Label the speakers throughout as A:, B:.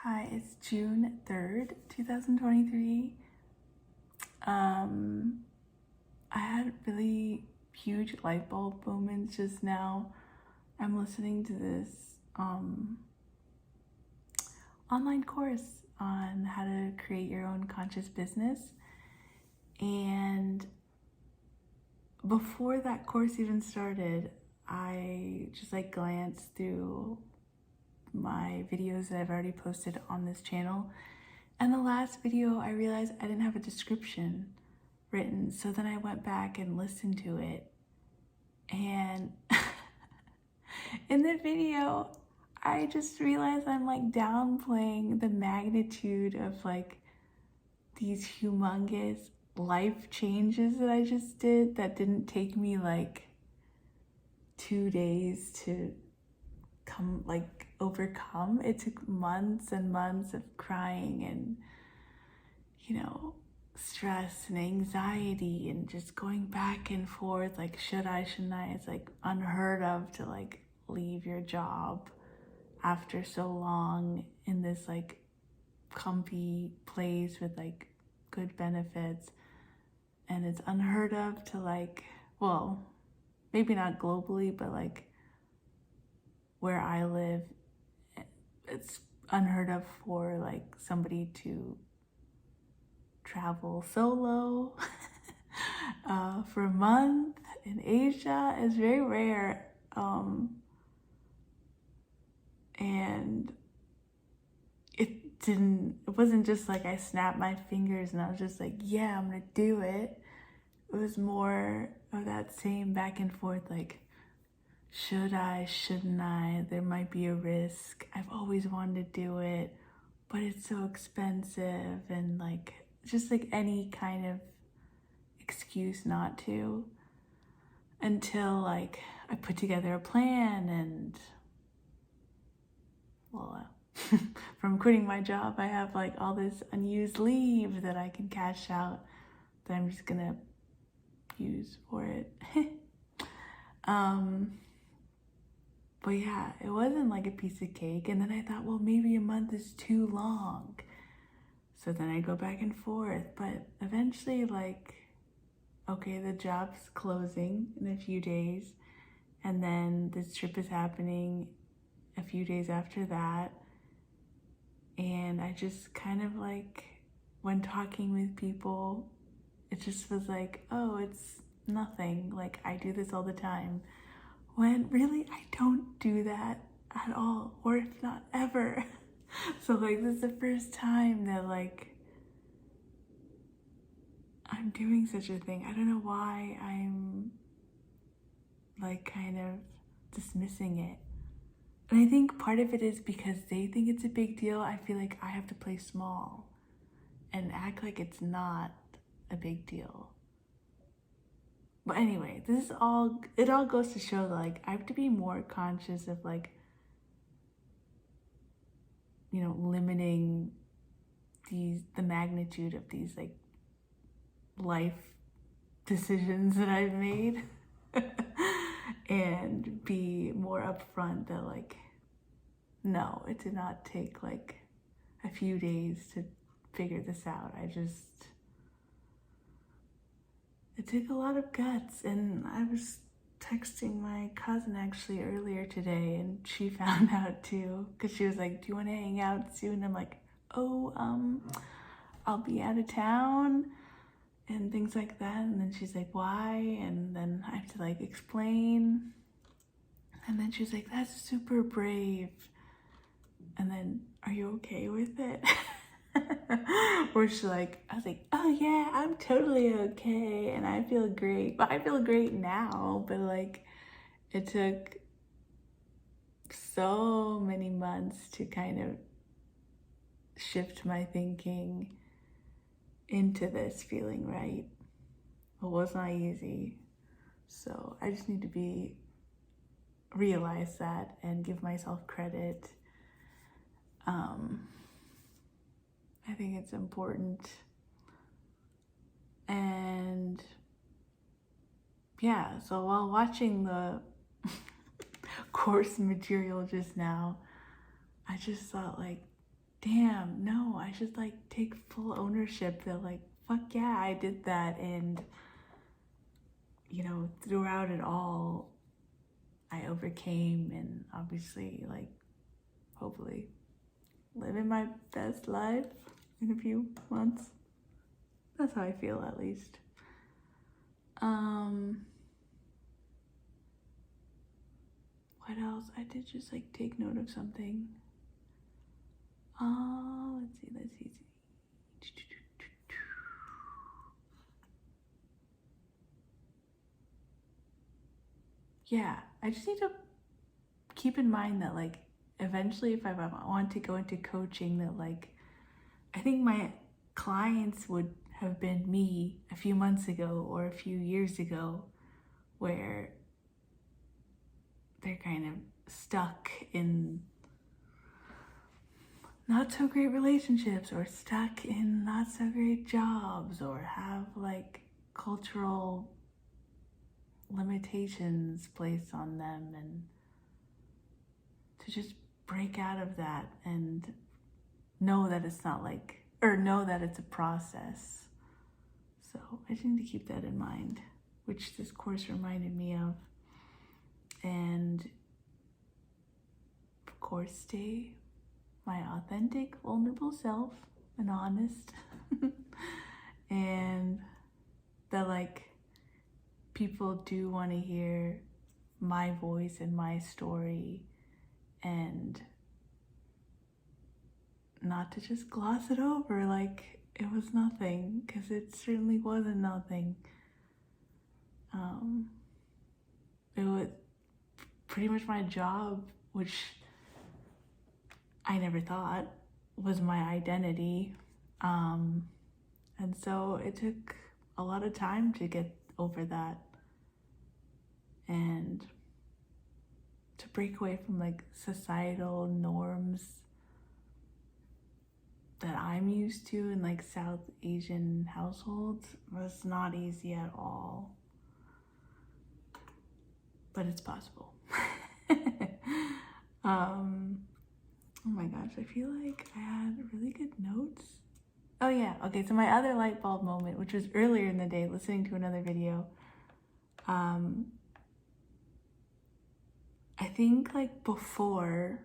A: Hi, it's June 3rd, 2023. I had really huge light bulb moments just now. I'm listening to this online course on how to create your own conscious business. And before that course even started, I just glanced through my videos that I've already posted on this channel. And the last video, I realized I didn't have a description written. So then I went back and listened to it. And in the video, I just realized I'm downplaying the magnitude of these humongous life changes that I just did that didn't take me 2 days to overcome. It took months and months of crying and stress and anxiety and just going back and forth, should I, shouldn't I? It's unheard of to leave your job after so long in this comfy place with good benefits. And it's unheard of to well, maybe not globally, but where I live, it's unheard of for somebody to travel solo for a month in Asia. Is very rare. And it wasn't just I snapped my fingers and I was just yeah, I'm gonna do it. It was more of that same back and forth, should I, shouldn't I? There might be a risk. I've always wanted to do it, but it's so expensive, and just any kind of excuse not to, until I put together a plan and from quitting my job, I have all this unused leave that I can cash out that I'm just gonna use for it. But yeah, it wasn't a piece of cake. And then I thought, well, maybe a month is too long. So then I go back and forth. But eventually, okay, the job's closing in a few days. And then this trip is happening a few days after that. And I just kind of when talking with people, it just was oh, it's nothing. I do this all the time. When really I don't do that at all, or if not ever. So this is the first time that I'm doing such a thing. I don't know why I'm kind of dismissing it. And I think part of it is because they think it's a big deal. I feel I have to play small and act like it's not a big deal. But anyway, it all goes to show that I have to be more conscious of limiting the magnitude of these life decisions that I've made. And be more upfront that no, it did not take a few days to figure this out. It took a lot of guts. And I was texting my cousin actually earlier today, and she found out too, because she was do you want to hang out soon? I'm oh, I'll be out of town and things like that. And then she's why? And then I have to explain. And then she's that's super brave. And then, are you okay with it? Or she's I was oh yeah, I'm totally okay and I feel great. But I feel great now, but it took so many months to kind of shift my thinking into this feeling right. It was not easy. So I just need to realize that and give myself credit. I think it's important. And yeah, so while watching the course material just now, I just thought damn, no, I should like take full ownership that like, fuck yeah, I did that. And, you know, throughout it all, I overcame and obviously, like, hopefully living my best life in a few months. That's how I feel, at least. What else? I did just like take note of something. Let's see. Yeah, I just need to keep in mind that like eventually if I want to go into coaching, that like I think my clients would have been me a few months ago or a few years ago, where they're kind of stuck in not so great relationships or stuck in not so great jobs or have like cultural limitations placed on them, and to just break out of that and know that it's not like, or know that it's a process. So I just need to keep that in mind, which this course reminded me of. And of course, stay my authentic, vulnerable self and honest. And that like people do want to hear my voice and my story, and not to just gloss it over like it was nothing, because it certainly wasn't nothing. It was pretty much my job, which I never thought was my identity. And so it took a lot of time to get over that and to break away from like societal norms that I'm used to in like South Asian households. Was not easy at all, but it's possible. Oh my gosh, I feel like I had really good notes. Oh yeah, okay, so my other light bulb moment, which was earlier in the day, listening to another video, I think like before,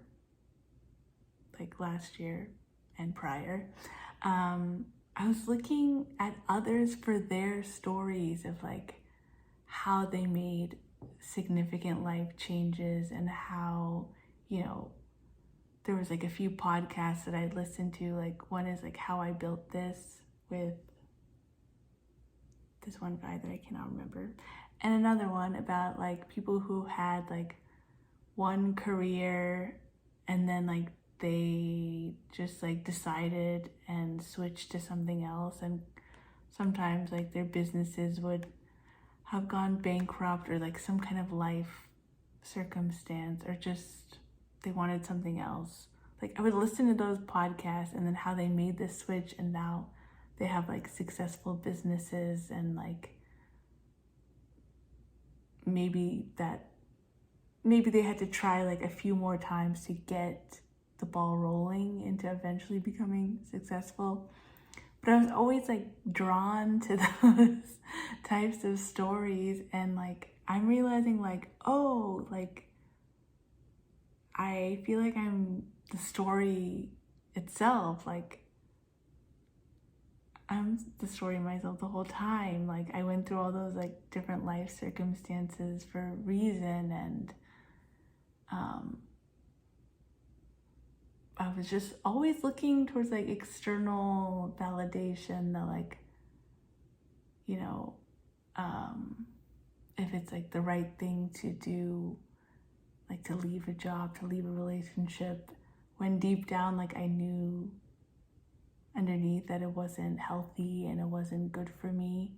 A: like last year and prior, I was looking at others for their stories of like how they made significant life changes, and how, you know, there was like a few podcasts that I'd listened to. Like one is like How I Built This with this one guy that I cannot remember. And another one about like people who had like one career and then like they just like decided and switched to something else, and sometimes like their businesses would have gone bankrupt or like some kind of life circumstance, or just they wanted something else. Like I would listen to those podcasts and then how they made this switch, and now they have like successful businesses, and like maybe they had to try like a few more times to get the ball rolling into eventually becoming successful. But I was always like drawn to those types of stories, and like I'm realizing like, oh, like I feel like I'm the story itself. Like I'm the story of myself the whole time. Like I went through all those like different life circumstances for a reason, and I was just always looking towards like external validation that like, you know, if it's like the right thing to do, like to leave a job, to leave a relationship, when deep down like I knew underneath that it wasn't healthy and it wasn't good for me.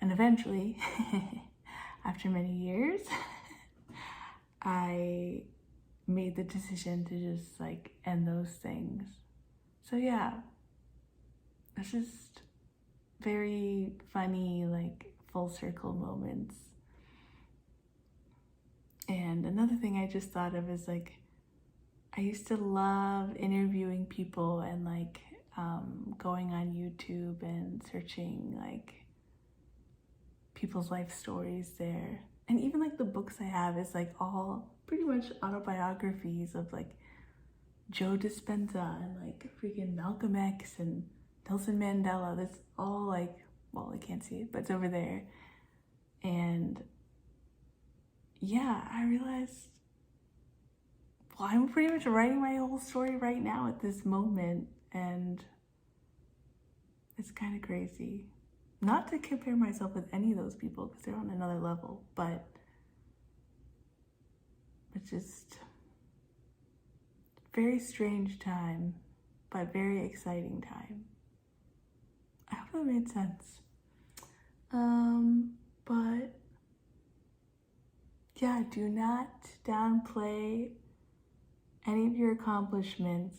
A: And eventually, after many years, I made the decision to just like end those things. So yeah, it's just very funny, like full circle moments. And another thing I just thought of is like, I used to love interviewing people and like going on YouTube and searching like people's life stories there. And even like the books I have is like all pretty much autobiographies of like Joe Dispenza and like freaking Malcolm X and Nelson Mandela. That's all like, well, I can't see it, but it's over there. And yeah, I realized, well, I'm pretty much writing my whole story right now at this moment, and it's kind of crazy. Not to compare myself with any of those people because they're on another level, but it's just very strange time, but very exciting time. I hope that made sense. But yeah, do not downplay any of your accomplishments.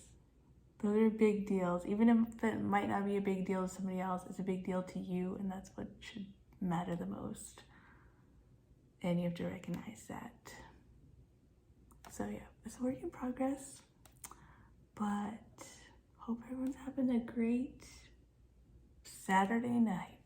A: Those are big deals. Even if it might not be a big deal to somebody else, it's a big deal to you, and that's what should matter the most. And you have to recognize that. So yeah, it's a work in progress, but hope everyone's having a great Saturday night.